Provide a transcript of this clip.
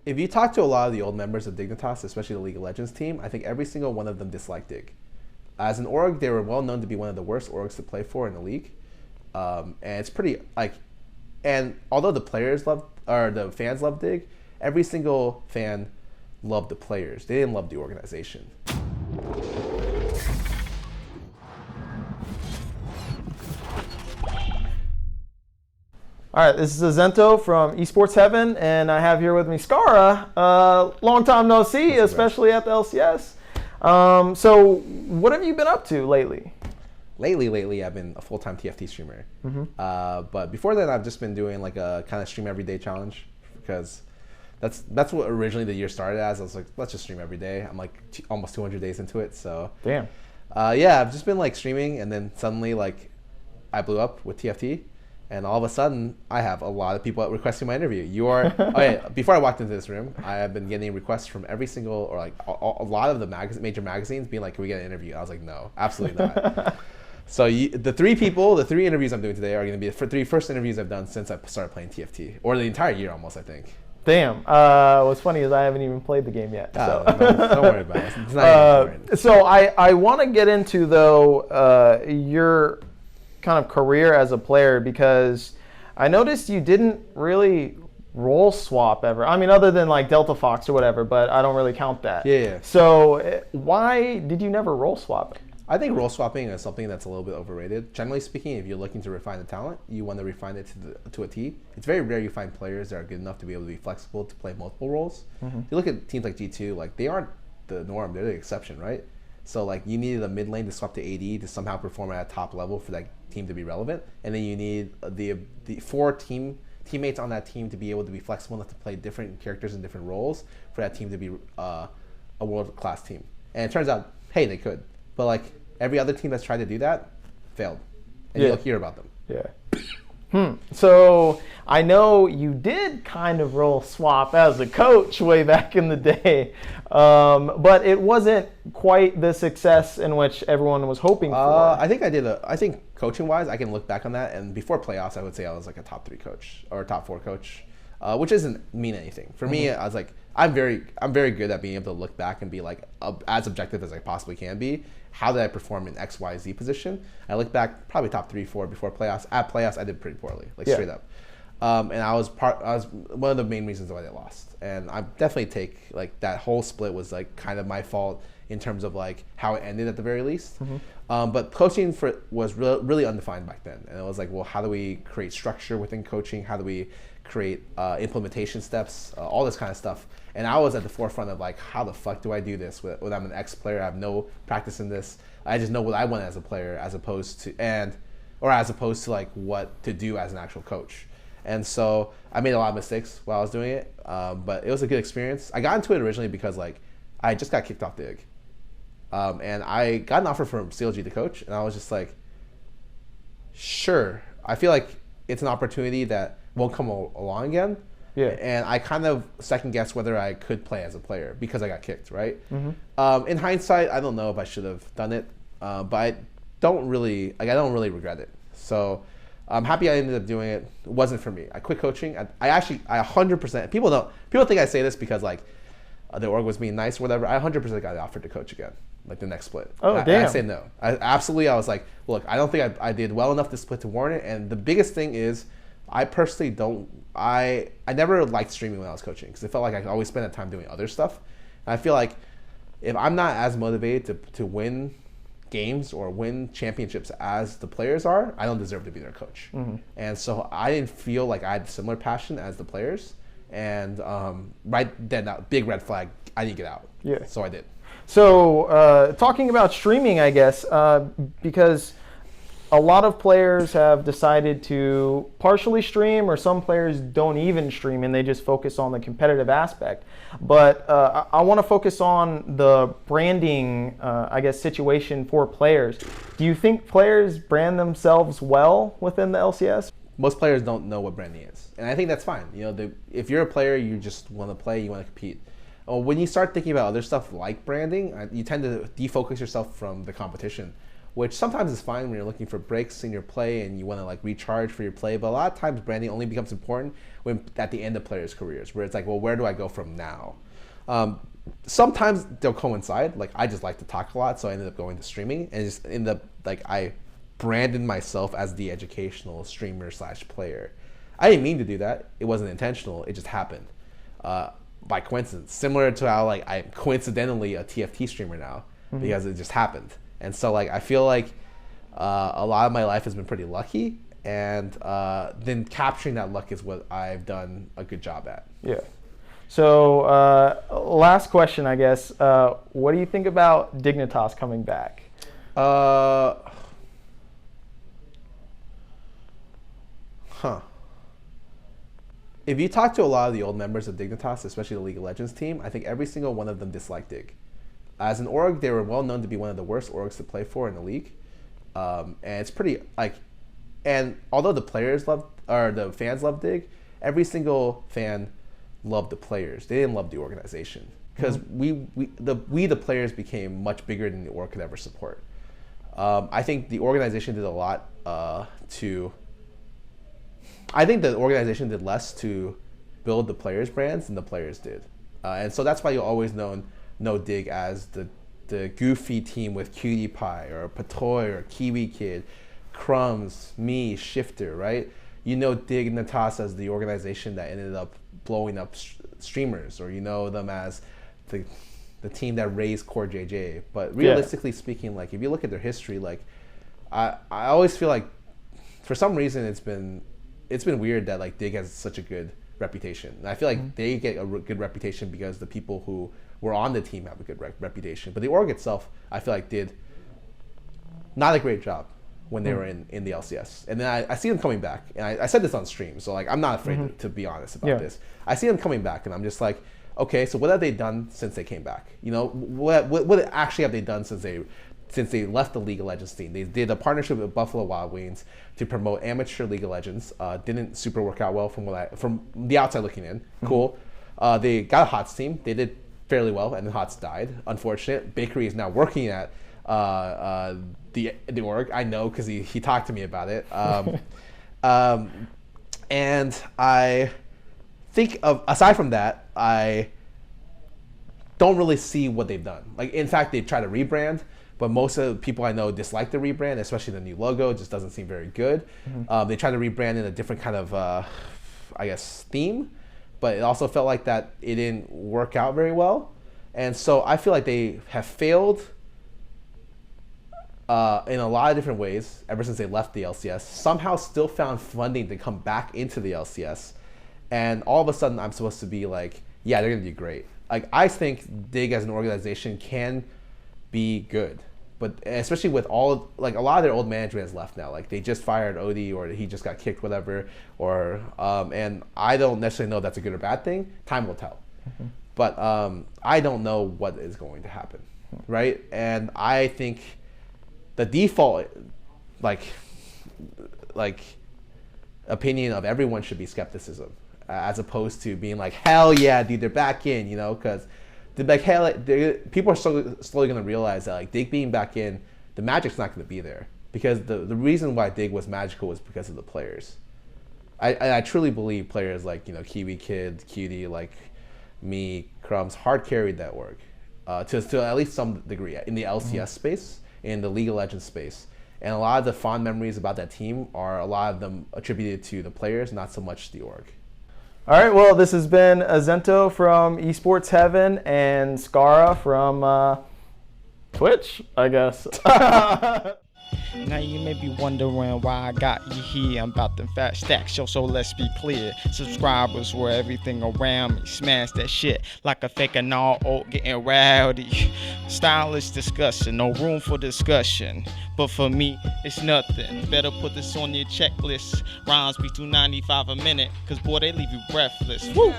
if you talk to a lot of the old members of Dignitas, especially the League of Legends team, I think every single one of them disliked Dig. As an org, they were well known to be one of the worst orgs to play for in the league, and it's pretty like. And although the fans loved Dig, every single fan loved the players. They didn't love the organization. All right, this is Azento from Esports Heaven, and I have here with me Scarra. Long time no see, especially at the LCS. So what have you been up to lately? Lately, I've been a full-time TFT streamer. But before that, I've just been doing like a kind of stream every day challenge, because that's what originally the year started as. I was like, let's just stream every day. I'm like almost 200 days into it, so. Damn. Yeah, I've just been like streaming, and then suddenly like I blew up with TFT. And all of a sudden, I have a lot of people requesting my interview. Before I walked into this room, I have been getting requests from every single, or like a lot of the major magazines being like, can we get an interview? I was like, no, absolutely not. So the three interviews I'm doing today are going to be the three first interviews I've done since I started playing TFT, or the entire year almost, I think. Damn. What's funny is I haven't even played the game yet. So. Don't worry about it. It's not even important. So I want to get into, though, your kind of career as a player, because I noticed you didn't really role swap ever. I mean, other than like Delta Fox or whatever, but I don't really count that. Yeah. So why did you never role swap? I think role swapping is something that's a little bit overrated. Generally speaking, if you're looking to refine the talent, you want to refine it to a T. It's very rare you find players that are good enough to be able to be flexible to play multiple roles. If you look at teams like G2, like they aren't the norm, they're the exception, right? So like you needed a mid lane to swap to AD to somehow perform at a top level for that team to be relevant, and then you need the four teammates on that team to be able to be flexible enough to play different characters in different roles for that team to be a world class team. And it turns out, hey, they could, but like every other team that's tried to do that failed, and you'll hear about them. Yeah. So I know you did kind of role swap as a coach way back in the day, but it wasn't quite the success in which everyone was hoping for. I think coaching wise, I can look back on that, and before playoffs, I would say I was like a top 3 coach or a top 4 coach, which doesn't mean anything. For me, I was like, I'm very good at being able to look back and be like as objective as I possibly can be. How did I perform in X, Y, Z position? I look back, probably top 3, 4 before playoffs. At playoffs, I did pretty poorly, straight up. And I was one of the main reasons why they lost. And I definitely take like that whole split was like kind of my fault in terms of like how it ended at the very least. But coaching was really undefined back then. And it was like, well, how do we create structure within coaching? How do we create implementation steps? All this kind of stuff. And I was at the forefront of like, how the fuck do I do this when I'm an ex-player? I have no practice in this. I just know what I want as a player, as opposed to like what to do as an actual coach. And so I made a lot of mistakes while I was doing it, but it was a good experience. I got into it originally because like I just got kicked off Dig, and I got an offer from CLG to coach, and I was just like, sure. I feel like it's an opportunity that won't come along again. Yeah. And I kind of second guessed whether I could play as a player because I got kicked, right? In hindsight, I don't know if I should have done it, but I don't really regret it. So I'm happy I ended up doing it. It wasn't for me. I quit coaching. I 100%. People think I say this because like the org was being nice or whatever. I 100% got offered to coach again, like the next split. Oh, damn. I say no. I was like, look, I don't think I did well enough to split to warrant it. And the biggest thing is, I personally don't. I never liked streaming when I was coaching because it felt like I always spent that time doing other stuff. And I feel like if I'm not as motivated to win games or win championships as the players are, I don't deserve to be their coach. And so I didn't feel like I had similar passion as the players. And right then, that big red flag, I didn't get out. Yeah. So I did. So talking about streaming, I guess, because a lot of players have decided to partially stream, or some players don't even stream and they just focus on the competitive aspect. But I want to focus on the branding, situation for players. Do you think players brand themselves well within the LCS? Most players don't know what branding is, and I think that's fine. If you're a player, you just want to play, you want to compete. When you start thinking about other stuff like branding, you tend to defocus yourself from the competition. which sometimes is fine when you're looking for breaks in your play and you want to like recharge for your play. But a lot of times branding only becomes important when at the end of players' careers, where it's like, well, where do I go from now? Sometimes they'll coincide. Like I just like to talk a lot, so I ended up going to streaming and just ended up like I branded myself as the educational streamer / player. I didn't mean to do that. It wasn't intentional. It just happened by coincidence. Similar to how like I'm coincidentally a TFT streamer now because it just happened. And so like I feel like a lot of my life has been pretty lucky, and then capturing that luck is what I've done a good job at. Yeah. So last question, I guess. What do you think about Dignitas coming back? If you talk to a lot of the old members of Dignitas, especially the League of Legends team, I think every single one of them disliked Dig. As an org, they were well known to be one of the worst orgs to play for in the league, and it's pretty like. And although the players loved or the fans loved Dig, every single fan loved the players. They didn't love the organization because we the players became much bigger than the org could ever support. I think the organization did a lot to. I think the organization did less to build the players' brands than the players did, and so that's why you'll always know Dig as the goofy team with Cutie Pie or Patoy or Kiwi Kid, Crumbs, me, Shifter, right? You know Dignitas as the organization that ended up blowing up streamers, or you know them as the team that raised Core JJ. But realistically speaking, like if you look at their history, like I always feel like for some reason it's been weird that like Dig has such a good reputation. And I feel like they get a good reputation because the people who were on the team have a good reputation. But the org itself, I feel like did not a great job when they were in the LCS. And then I see them coming back. And I said this on stream, so like I'm not afraid to be honest about this. I see them coming back and I'm just like, okay, so what have they done since they came back? You know, what actually have they done since they left the League of Legends team? They did a partnership with Buffalo Wild Wings to promote amateur League of Legends. Didn't super work out well from the outside looking in. Cool. They got a HOTS team. They did fairly well, and then HOTS died. Unfortunate. Bakery is now working at the org. I know because he talked to me about it. And I think aside from that, I don't really see what they've done. Like in fact, they try to rebrand. But most of the people I know dislike the rebrand, especially the new logo. It just doesn't seem very good. They tried to rebrand in a different kind of, I guess, theme. But it also felt like that it didn't work out very well. And so I feel like they have failed in a lot of different ways ever since they left the LCS. Somehow still found funding to come back into the LCS. And all of a sudden I'm supposed to be like, yeah, they're going to do great. Like I think Dig as an organization can be good. But especially with a lot of their old management has left now. Like they just fired Odie, or he just got kicked, whatever. Or and I don't necessarily know if that's a good or bad thing. Time will tell. But I don't know what is going to happen, right? And I think the default, like opinion of everyone should be skepticism, as opposed to being like, hell yeah, dude, they're back in, you know, because. Like, hey, people are slowly going to realize that like Dig being back in, the magic's not going to be there, because the reason why Dig was magical was because of the players. I truly believe players like, you know, Kiwi Kid, Cutie, like me, Crumbs, hard carried that org to at least some degree in the LCS space, in the League of Legends space. And a lot of the fond memories about that team are a lot of them attributed to the players, not so much the org. All right, well, this has been Azento from Esports Heaven and Scarra from Twitch, I guess. Now you may be wondering why I got you here. I'm about the fat stack show, so let's be clear. Subscribers were everything around me. Smash that shit like a fake and all old getting rowdy. Stylish discussion, no room for discussion. But for me, it's nothing. Better put this on your checklist. Rhymes be $2.95 a minute, cause boy, they leave you breathless. Woo!